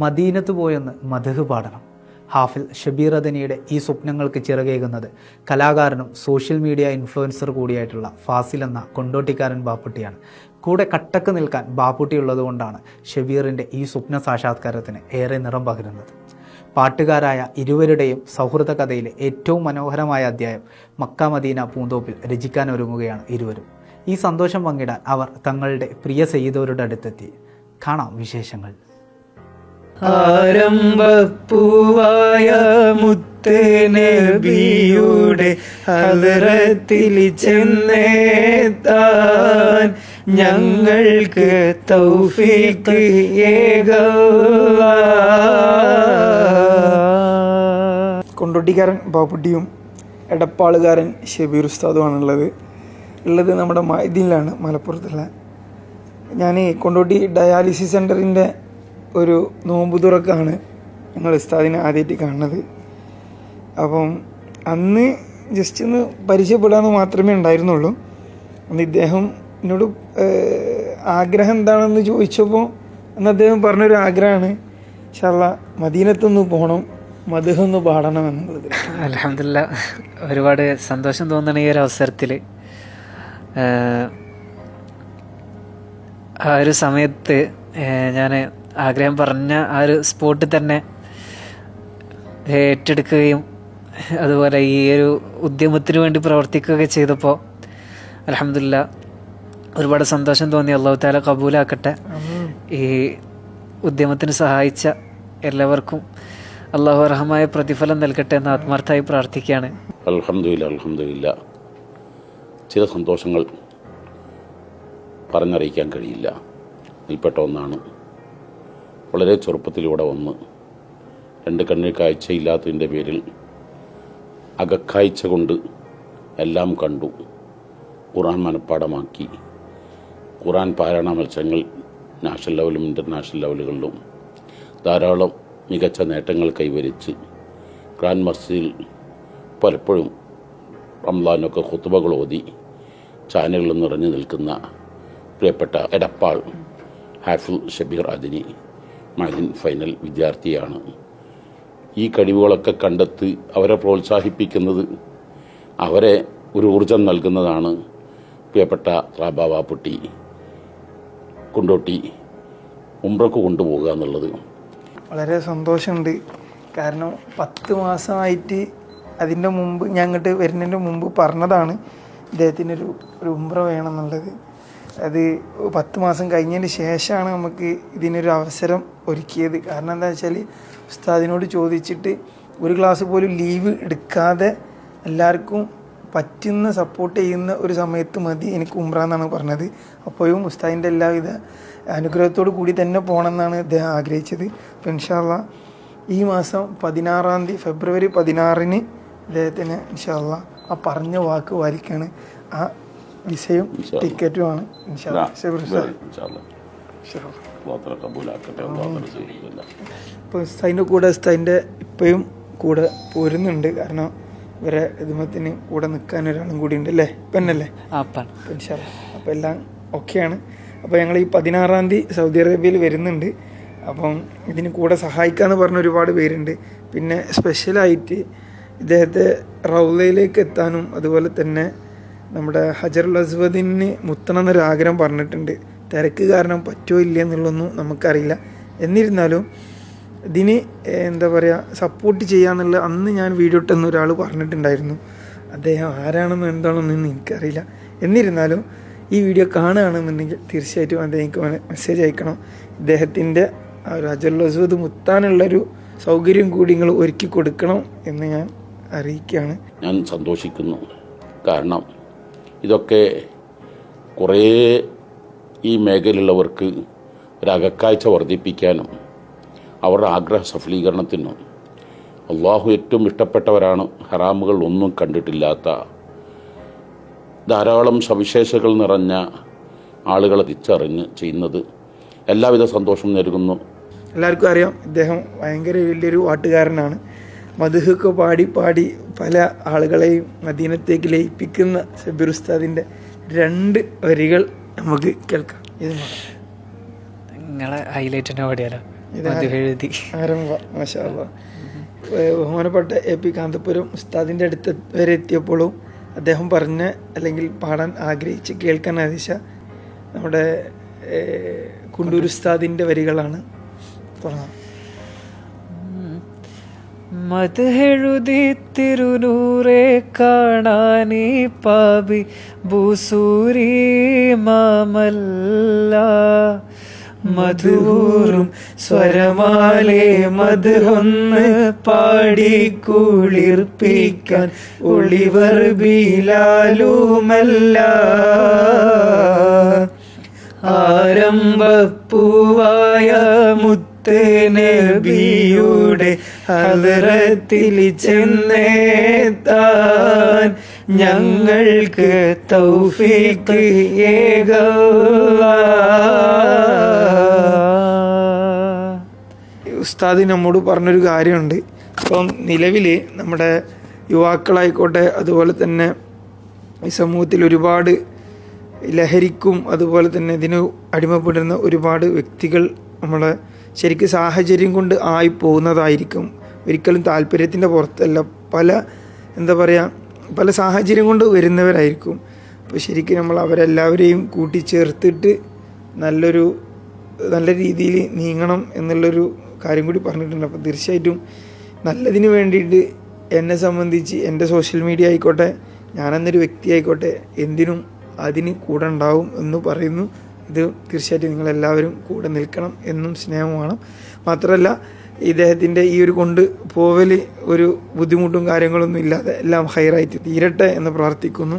മദീനത്ത് പോയെന്ന് മദ്ഹ് പാടണം. ഹാഫിൽ ഷബീർ അദനിയുടെ ഈ സ്വപ്നങ്ങൾക്ക് ചിറകേകുന്നത് കലാകാരനും സോഷ്യൽ മീഡിയ ഇൻഫ്ലുവൻസർ കൂടിയായിട്ടുള്ള ഫാസിൽ എന്ന കൊണ്ടോട്ടിക്കാരൻ ബാപ്പുട്ടിയാണ്. കൂടെ കട്ടക്ക് നിൽക്കാൻ ബാപ്പുട്ടി ഉള്ളതുകൊണ്ടാണ് ഷബീറിൻ്റെ ഈ സ്വപ്ന സാക്ഷാത്കാരത്തിന് ഏറെ നിറം പകരുന്നത്. പാട്ടുകാരായ ഇരുവരുടെയും സൗഹൃദ കഥയിലെ ഏറ്റവും മനോഹരമായ അധ്യായം മക്ക മദീന പൂന്തോപ്പിൽ രചിക്കാൻ ഒരുങ്ങുകയാണ് ഇരുവരും. ഈ സന്തോഷം പങ്കിടാൻ അവർ തങ്ങളുടെ പ്രിയ സയ്യിദോരുടെ അടുത്തെത്തി. കാണാം വിശേഷങ്ങൾ. ആരംഭപ്പൂവായ മുത്ത് നബിയുടെ ഹദ്റത്തിൽ ചെന്നെത്താൻ ഞങ്ങൾക്ക് തൗഫീഖ് കൊണ്ടോട്ടിക്കാരൻ ബാപ്പുട്ടിയും എടപ്പാളുകാരൻ ഷബീർ ഉസ്താദുമാണുള്ളത്. നമ്മുടെ മൈദീനിലാണ്, മലപ്പുറത്തുള്ള. ഞാൻ കൊണ്ടോട്ടി ഡയാലിസിസ് സെൻ്ററിൻ്റെ ഒരു നോമ്പ് തുറക്കാണ് ഞങ്ങൾ ഉസ്താദിനെ ആദ്യമായിട്ട് കാണുന്നത്. അപ്പം അന്ന് ജസ്റ്റ് ഒന്ന് പരിചയപ്പെടാമെന്ന് മാത്രമേ ഉണ്ടായിരുന്നുള്ളൂ. അന്ന് ഇദ്ദേഹം എന്നോട് ആഗ്രഹം എന്താണെന്ന് ചോദിച്ചപ്പോൾ അന്ന് അദ്ദേഹം പറഞ്ഞൊരു ആഗ്രഹമാണ് ഇൻഷാ അല്ലാഹ് മദീനത്തൊന്ന് പോകണം, മദ്ഹ് ഒന്ന് പാടണം എന്നുള്ളത്. അൽഹംദുലില്ലാ, ഒരുപാട് സന്തോഷം തോന്നണ ഈ ഒരു അവസരത്തിൽ. ആ ഒരു സമയത്ത് ഞാൻ ആഗ്രഹം പറഞ്ഞ ആ ഒരു സ്പോട്ടിൽ തന്നെ ഏറ്റെടുക്കുകയും അതുപോലെ ഈ ഒരു ഉദ്യമത്തിന് വേണ്ടി പ്രവർത്തിക്കുകയൊക്കെ ചെയ്തപ്പോൾ അൽഹംദുലില്ലാ ഒരുപാട് സന്തോഷം തോന്നി. അല്ലാഹു തആല കബൂലാക്കട്ടെ. ഈ ഉദ്യമത്തിന് സഹായിച്ച എല്ലാവർക്കും അല്ലാഹു അർഹമായ പ്രതിഫലം നൽകട്ടെ എന്ന് ആത്മാർത്ഥമായി പ്രാർത്ഥിക്കുകയാണ്. അൽഹംദുലില്ലാ. ചില സന്തോഷങ്ങൾ പറഞ്ഞറിയിക്കാൻ കഴിയില്ല. ഇതിൽപ്പെട്ട ഒന്നാണ്, വളരെ ചെറുപ്പത്തിലൂടെ വന്ന് രണ്ട് കണ്ണിൽ കാഴ്ചയില്ലാത്തതിൻ്റെ പേരിൽ അകക്കാഴ്ച കൊണ്ട് എല്ലാം കണ്ടു, ഖുർആൻ മനഃപ്പാടമാക്കി, ഖുർആൻ പാരായണ മത്സരങ്ങൾ നാഷണൽ ലെവലും ഇൻ്റർനാഷണൽ ലെവലുകളിലും ധാരാളം മികച്ച നേട്ടങ്ങൾ കൈവരിച്ച് ഖുർആൻ മസ്ജിദിൽ പലപ്പോഴും റംളാനൊക്കെ ഖുത്ബകൾ ഓതി ചാനലുകളിൽ നിറഞ്ഞു നിൽക്കുന്ന പ്രിയപ്പെട്ട എടപ്പാൾ ഹാഫിൽ ഷബീർ അദനി മഅദിൻ ഫൈനൽ വിദ്യാർത്ഥിയാണ്. ഈ കഴിവുകളൊക്കെ കണ്ടെത്തി അവരെ പ്രോത്സാഹിപ്പിക്കുന്നത്, അവരെ ഒരു ഊർജം നൽകുന്നതാണ് പ്രിയപ്പെട്ട ബാപ്പുട്ടി കൊണ്ടോട്ടി ഉംറക്ക് കൊണ്ടുപോകുക എന്നുള്ളത്. വളരെ സന്തോഷമുണ്ട്. കാരണം 10 മാസമായിട്ട് അതിൻ്റെ മുമ്പ് ഞാൻ അങ്ങോട്ട് വരുന്നതിൻ്റെ മുമ്പ് പറഞ്ഞതാണ് ഇദ്ദേഹത്തിനൊരു ഉംറ വേണമെന്നുള്ളത്. അത് 10 മാസം കഴിഞ്ഞതിന് ശേഷമാണ് നമുക്ക് ഇതിനൊരു അവസരം ഒരുക്കിയത്. കാരണം എന്താ വെച്ചാൽ ഉസ്താദിനോട് ചോദിച്ചിട്ട് ഒരു ക്ലാസ് പോലും ലീവ് എടുക്കാതെ എല്ലാവർക്കും പറ്റുന്ന സപ്പോർട്ട് ചെയ്യുന്ന ഒരു സമയത്ത് മതി എനിക്ക് ഉംറ എന്നാണ് പറഞ്ഞത്. അപ്പോഴും ഉസ്താദിൻ്റെ എല്ലാവിധ അനുഗ്രഹത്തോടു കൂടി തന്നെ പോകണമെന്നാണ് അദ്ദേഹം ആഗ്രഹിച്ചത്. അപ്പോൾ ഇൻഷാ അല്ലാഹ് ഈ മാസം 16-ാം തീയതി ഫെബ്രുവരി 16-ന് അദ്ദേഹത്തിന് ഇൻഷാ അല്ലാഹ് ആ പറഞ്ഞ വാക്ക് വാരിക്കാണ്. ആ വിസയും ടിക്കറ്റുമാണ് ഇൻഷാ അല്ലാഹ്. ഇപ്പോൾ ഉസ്താദിൻ്റെ കൂടെ ഉസ്താദിൻ്റെ ഇപ്പോഴും കൂടെ പോരുന്നുണ്ട്. കാരണം ഇവരെ ഹിദ്മത്തിന് കൂടെ നിൽക്കാൻ ഒരാളും കൂടി ഉണ്ട് അല്ലേ, പെണ്ണല്ലേ? ഇൻഷാ അല്ലാഹ്. അപ്പോൾ എല്ലാം ഓക്കെയാണ്. അപ്പോൾ ഞങ്ങൾ ഈ 16-ാം തീയതി സൗദി അറേബ്യയിൽ വരുന്നുണ്ട്. അപ്പം ഇതിന് കൂടെ സഹായിക്കാമെന്ന് പറഞ്ഞ ഒരുപാട് പേരുണ്ട്. പിന്നെ സ്പെഷ്യലായിട്ട് ഇദ്ദേഹത്തെ റൗളയിലേക്ക് എത്താനും അതുപോലെ തന്നെ നമ്മുടെ ഹജറുൽ അസ്വദിന് മുത്തണം എന്നൊരാഗ്രഹം പറഞ്ഞിട്ടുണ്ട്. തിരക്ക് കാരണം പറ്റുമോ ഇല്ല എന്നുള്ളതൊന്നും നമുക്കറിയില്ല. എന്നിരുന്നാലും ഇതിന് എന്താ പറയുക, സപ്പോർട്ട് ചെയ്യാന്നുള്ള അന്ന് ഞാൻ വീഡിയോ ഇട്ടെന്ന് ഒരാൾ പറഞ്ഞിട്ടുണ്ടായിരുന്നു. അദ്ദേഹം ആരാണെന്നും എന്താണെന്നൊന്നും എനിക്കറിയില്ല. എന്നിരുന്നാലും ഈ വീഡിയോ കാണുകയാണെന്നുണ്ടെങ്കിൽ തീർച്ചയായിട്ടും അദ്ദേഹം മെസ്സേജ് അയക്കണം. ഇദ്ദേഹത്തിൻ്റെ ആ ഒരു ഹജറുൽ അസ്വദ് മുത്താനുള്ളൊരു സൗകര്യം കൂടി നിങ്ങൾ ഒരുക്കി കൊടുക്കണം എന്ന് ഞാൻ അറിയിക്കുകയാണ്. ഞാൻ സന്തോഷിക്കുന്നു. കാരണം ഇതൊക്കെ കുറേ ഈ മേഖലയിലുള്ളവർക്ക് ഒരകക്കാഴ്ച വർദ്ധിപ്പിക്കാനും അവരുടെ ആഗ്രഹ സഫലീകരണത്തിനും അള്ളാഹു ഏറ്റവും ഇഷ്ടപ്പെട്ടവരാണ്. ഹറാമുകൾ ഒന്നും കണ്ടിട്ടില്ലാത്ത ധാരാളം സവിശേഷതകൾ നിറഞ്ഞ ആളുകളെ തിരിച്ചറിഞ്ഞ് ചെയ്യുന്നത് എല്ലാവിധ സന്തോഷം നൽകുന്നു. എല്ലാവർക്കും അറിയാം, ഇദ്ദേഹം ഭയങ്കര വലിയൊരു പാട്ടുകാരനാണ്. മദ്ഹൊക്കെ പാടി പല ആളുകളെയും മദീനത്തേക്ക് ലയിപ്പിക്കുന്ന ഷബീർ ഉസ്താദിൻ്റെ 2 വരികൾ നമുക്ക് കേൾക്കാം. ഇത് നിങ്ങളെ ഹൈലൈറ്റ് തന്നെ പാടിയാലോ? എഴുതി മാഷാ അല്ലാ. ബഹുമാനപ്പെട്ട AP കാന്തപുരം ഉസ്താദിൻ്റെ അടുത്ത് വരെ എത്തിയപ്പോഴും അദ്ദേഹം പറഞ്ഞ അല്ലെങ്കിൽ പാടാൻ ആഗ്രഹിച്ച് കേൾക്കാൻ ആദേശ നമ്മുടെ കുണ്ടൂർ ഉസ്താദിൻ്റെ വരികളാണ്. തുടങ്ങാം. മദ്ഹെഴുതി തിരുനൂറെ കാണാനീ പാപി ബൂസൂരി മാമല്ല മധുവൂറും സ്വരമാലെ മധുഹൊന്ന് പാടി കുളിർപ്പിക്കാൻ ഒളിവർ ബിലാലുമല്ല ആരംഭപ്പൂവായ നബിയുടെ ഹദ്റത്തിൽ ചെന്നേത്താൻ ഞങ്ങൾക്ക് തൗഫീഖ് ഉസ്താദ് നമ്മോട് പറഞ്ഞൊരു കാര്യമുണ്ട്. ഇപ്പം നിലവിൽ നമ്മുടെ യുവാക്കളായിക്കോട്ടെ, അതുപോലെ തന്നെ ഈ സമൂഹത്തിൽ ഒരുപാട് ലഹരിക്കും അതുപോലെ തന്നെ ഇതിന് അടിമപ്പെടുന്ന ഒരുപാട് വ്യക്തികൾ നമ്മളെ ശരിക്കും സാഹചര്യം കൊണ്ട് ആയി പോകുന്നതായിരിക്കും. ഒരിക്കലും താല്പര്യത്തിൻ്റെ പുറത്തല്ല, പല സാഹചര്യം കൊണ്ട് വരുന്നവരായിരിക്കും. അപ്പോൾ ശരിക്കും നമ്മൾ അവരെല്ലാവരെയും കൂട്ടിച്ചേർത്തിട്ട് നല്ല രീതിയിൽ നീങ്ങണം എന്നുള്ളൊരു കാര്യം കൂടി പറഞ്ഞിട്ടുണ്ട്. അപ്പോൾ തീർച്ചയായിട്ടും നല്ലതിന് വേണ്ടിയിട്ട് എന്നെ സംബന്ധിച്ച് എൻ്റെ സോഷ്യൽ മീഡിയ ആയിക്കോട്ടെ, ഞാനെന്നൊരു വ്യക്തി ആയിക്കോട്ടെ, എന്തിനും അതിന് കൂടെ ഉണ്ടാവും എന്ന് പറയുന്നു. ഇത് തീർച്ചയായിട്ടും നിങ്ങളെല്ലാവരും കൂടെ നിൽക്കണം എന്നും സ്നേഹമാണ്. മാത്രമല്ല ഇദ്ദേഹത്തിൻ്റെ ഈ ഒരു കൊണ്ട് പോവൽ ഒരു ബുദ്ധിമുട്ടും കാര്യങ്ങളൊന്നും ഇല്ലാതെ എല്ലാം ഹൈറായിട്ട് തീരട്ടെ എന്ന് പ്രാർത്ഥിക്കുന്നു.